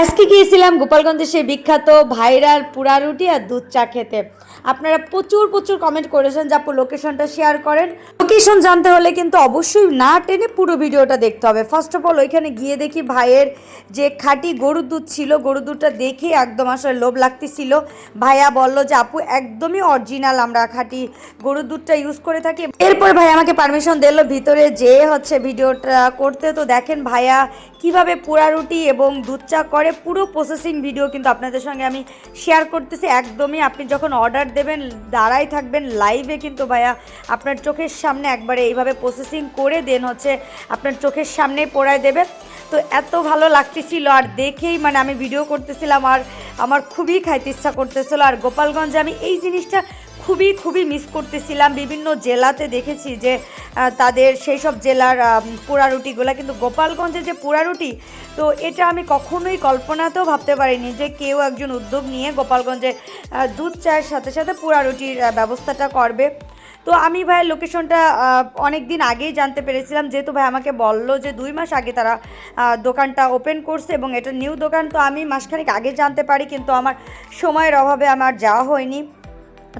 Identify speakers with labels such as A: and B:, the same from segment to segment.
A: আজকে গিয়েছিলাম গোপালগঞ্জে সেই বিখ্যাত ভাইরাল পুরা রুটি আর দুধ চা খেতে। আপনারা প্রচুর প্রচুর কমেন্ট করেছেন যে আপু লোকেশনটা শেয়ার করেন। লোকেশন জানতে হলে কিন্তু অবশ্যই না টেনে পুরো ভিডিওটা দেখতে হবে। ফার্স্ট অফ অল ওইখানে গিয়ে দেখি ভাইয়ের যে খাঁটি গরুর দুধ ছিল, গরুর দুধটা দেখে একদম আসলে লোভ লাগতেছিল। ভাইয়া বলল যে আপু একদমই অরিজিনাল আমরা খাঁটি গরুর দুধটা ইউজ করে থাকি। এরপর ভাই আমাকে পারমিশন দিল ভিতরে যেয়ে ভিডিওটা করতে। তো দেখেন ভাইয়া কিভাবে পোড়া রুটি এবং দুধ চা করে, পুরো প্রসেসিং ভিডিও কিন্তু আপনাদের সঙ্গে আমি শেয়ার করতেছি। একদমই আপনি যখন অর্ডার দেবেন দাঁড়াই থাকবেন লাইভে, কিন্তু ভাইয়া আপনার চোখের সামনে একবারে এইভাবে প্রসেসিং করে দেন আপনার চোখের সামনেই পোড়ায় দেবে। তো এত ভালো লাগতেছিল আর দেখেই আমি ভিডিও করতেছিলাম আর আমার খুবই খাইতে ইচ্ছা করতেছিল। আর গোপালগঞ্জে আমি এই জিনিসটা খুবই খুবই মিস করতেছিলাম। বিভিন্ন জেলাতে দেখেছি যে তাদের সেই সব জেলার পোড়া রুটিগুলো, কিন্তু গোপালগঞ্জে যে পোড়া রুটি, তো এটা আমি কখনোই কল্পনাতেও ভাবতে পারিনি যে কেউ একজন উদ্যোগ নিয়ে গোপালগঞ্জে দুধ চায়ের সাথে সাথে পোড়া রুটির ব্যবস্থাটা করবে। তো আমি ভাইয়ের লোকেশনটা অনেক দিন আগেই জানতে পেরেছিলাম, যেহেতু ভাই আমাকে বললো যে 2 মাস আগে তারা দোকানটা ওপেন করছে এবং এটা নিউ দোকান। তো আমি মাসখানেক আগে জানতে পারি, কিন্তু আমার সময়ের অভাবে আমার যাওয়া হয়নি।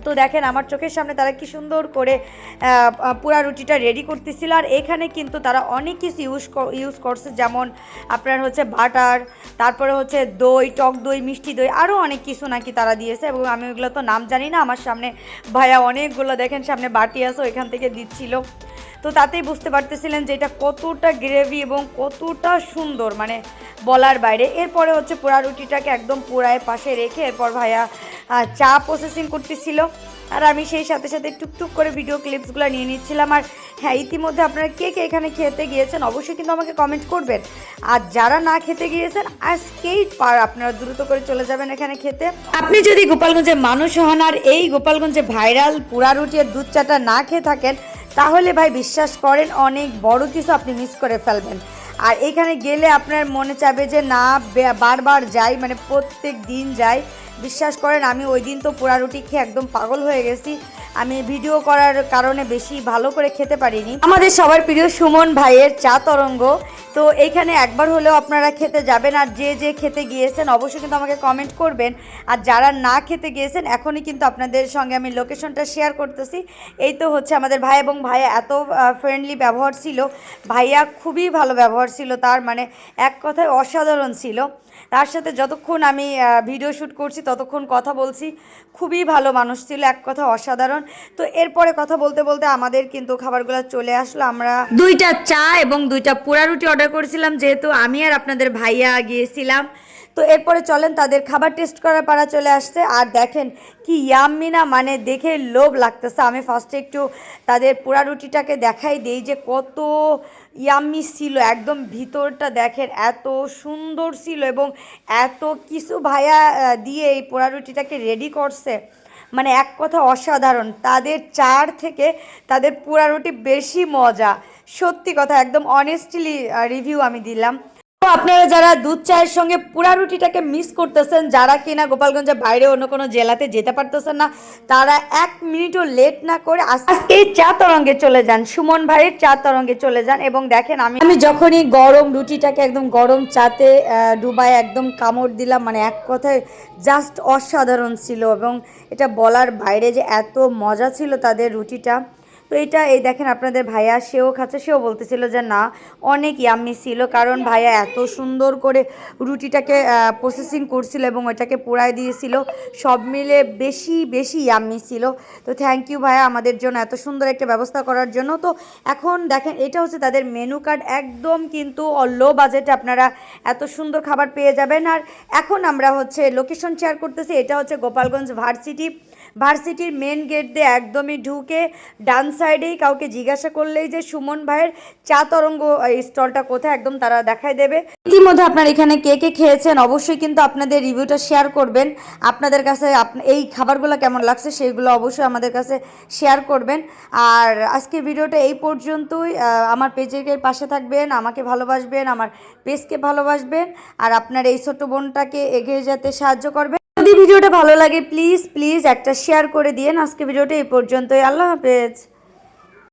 A: তো দেখেন আমার চোখের সামনে তারা কি সুন্দর করে পুরা রুটিটা রেডি করতেছিল। আর এখানে কিন্তু তারা অনেক কিছু ইউজ করছে, যেমন আপনার বাটার, তারপরে দই, টক দই, মিষ্টি দই, আরও অনেক কিছু নাকি তারা দিয়েছে এবং আমি ওইগুলো তো নাম জানি না। আমার সামনে ভাইয়া অনেকগুলো দেখেন সামনে বাটি আছে ওইখান থেকে দিচ্ছিল। তো তাতেই বুঝতে পারতেছিলেন যে এটা কতটা গ্রেভি এবং কতটা সুন্দর, বলার বাইরে। এরপরে পোড়া রুটিটাকে একদম পোড়ায় পাশে রেখে এরপর ভাইয়া চা প্রসেসিং করতেছিল আর আমি সেই সাথে সাথে টুকটুক করে ভিডিও ক্লিপসগুলো নিয়ে নিচ্ছিলাম। আর হ্যাঁ, ইতিমধ্যে আপনারা কে কে এখানে খেতে গিয়েছেন অবশ্যই কিন্তু আমাকে কমেন্ট করবেন। আর যারা না খেতে গিয়েছেন আজকেই আপনারা দ্রুত করে চলে যাবেন এখানে খেতে। আপনি যদি গোপালগঞ্জের মানুষ হন আর এই গোপালগঞ্জে ভাইরাল পুরা রুটি আর দুধ চাটা না খেয়ে থাকেন, তাহলে ভাই বিশ্বাস করেন অনেক বড় কিছু আপনি মিস করে ফেলবেন। আর এখানে গেলে আপনার মনে চাবে যে না বারবার যাই, প্রত্যেক দিন যাই। বিশ্বাস করেন আমি ওই দিন তো পোড়া রুটি খেয়ে একদম পাগল হয়ে গেছি। আমি ভিডিও করার কারণে বেশি ভালো করে খেতে পারিনি। আমাদের সবার প্রিয় সুমন ভাইয়ের চা তরঙ্গ, তো এইখানে একবার হলেও আপনারা খেতে যাবেন। আর যে যে খেতে গিয়েছেন অবশ্যই কিন্তু আমাকে কমেন্ট করবেন। আর যারা না খেতে গিয়েছেন এখনই কিন্তু আপনাদের সঙ্গে আমি লোকেশনটা শেয়ার করতেছি। এই তো আমাদের ভাই, এবং ভাইয়া এত ফ্রেন্ডলি ব্যবহার ছিল, ভাইয়া খুবই ভালো ব্যবহার ছিল তার, এক কথায় অসাধারণ ছিল। তার সাথে যতক্ষণ আমি ভিডিও শ্যুট করছি ততক্ষণ কথা বলছি, খুবই ভালো মানুষ ছিল, এক কথা অসাধারণ। তো এরপরে কথা বলতে বলতে আমাদের কিন্তু খাবারগুলো চলে আসলো। আমরা 2টা চা এবং 2টা পোড়া রুটি অর্ডার করেছিলাম, যেহেতু আমি আর আপনাদের ভাইয়া গিয়েছিলাম। তো এরপরে চলেন তাদের খাবার টেস্ট করার পাড়া চলে আসছে। আর দেখেন কি ইয়াম্মি না, দেখে লোভ লাগতেছে। আমি ফার্স্টে একটু তাদের পোড়া রুটিটাকে দেখাই দেই যে কত ইয়াম্মি ছিল। একদম ভিতরটা দেখেন এত সুন্দর ছিল এবং এত কিছু ভাইয়া দিয়ে এই পোড়া রুটিটাকে রেডি করছে, এক কথা অসাধারণ। তাদের চার থেকে তাদের পোড়া রুটি বেশি মজা, সত্যি কথা, একদম অনেস্টলি রিভিউ আমি দিলাম। তো আপনারা যারা দুধ চায়ের সঙ্গে পোড়া রুটিটাকে মিস করতেছেন, যারা কিনা গোপালগঞ্জের বাইরে অন্য কোনো জেলাতে যেতে পারতেছেন না, তারা 1 মিনিটও লেট না করে আজকেই চা তরঙ্গে চলে যান, সুমন ভাইয়ের চা তরঙ্গে চলে যান। এবং দেখেন আমি যখনই গরম রুটিটাকে একদম গরম চাতে ডুবাই একদম কামড় দিলাম, এক কথায় জাস্ট অসাধারণ ছিল এবং এটা বলার বাইরে যে এত মজা ছিল তাদের রুটিটা। তো এই দেখেন আপনাদের ভাইয়া সেও খাচ্ছে, সেও বলতেছিল যে না অনেক ইয়াম্মি ছিল, কারণ ভাইয়া এত সুন্দর করে রুটিটাকে প্রসেসিং করছিল এবং ওইটাকে পোড়ায় দিয়েছিল, সব মিলে বেশি বেশি ইয়াম্মি ছিল। তো থ্যাংক ইউ ভাইয়া আমাদের জন্য এত সুন্দর একটা ব্যবস্থা করার জন্য। তো এখন দেখেন এটা তাদের মেনু কার্ড, একদম কিন্তু লো বাজেটে আপনারা এত সুন্দর খাবার পেয়ে যাবেন। আর এখন আমরা লোকেশন শেয়ার করতেছি। এটা গোপালগঞ্জ ভার্সিটির মেন গেট দিয়ে একদমই ঢুকে ডান সাইডেই কাউকে জিজ্ঞাসা করলেই যে সুমন ভাইয়ের চা তরঙ্গ স্টলটা কোথায়, একদম তারা দেখায় দেবে। ইতিমধ্যে আপনারা এখানে কে কে খেয়েছেন অবশ্যই কিন্তু আপনাদের রিভিউটা শেয়ার করবেন। আপনাদের কাছে এই খাবারগুলো কেমন লাগছে সেইগুলো অবশ্যই আমাদের কাছে শেয়ার করবেন। আর আজকের ভিডিওটা এই পর্যন্তই। আমার পেজের পাশে থাকবেন, আমাকে ভালোবাসবেন, আমার পেজকে ভালোবাসবেন, আর আপনার এই ছোট বোনটাকে এগিয়ে যেতে সাহায্য করবেন। যদি ভিডিওটা ভালো লাগে প্লিজ প্লিজ একটা শেয়ার করে দিন। আজকে ভিডিওটা এই পর্যন্তই। আল্লাহ হাফেজ।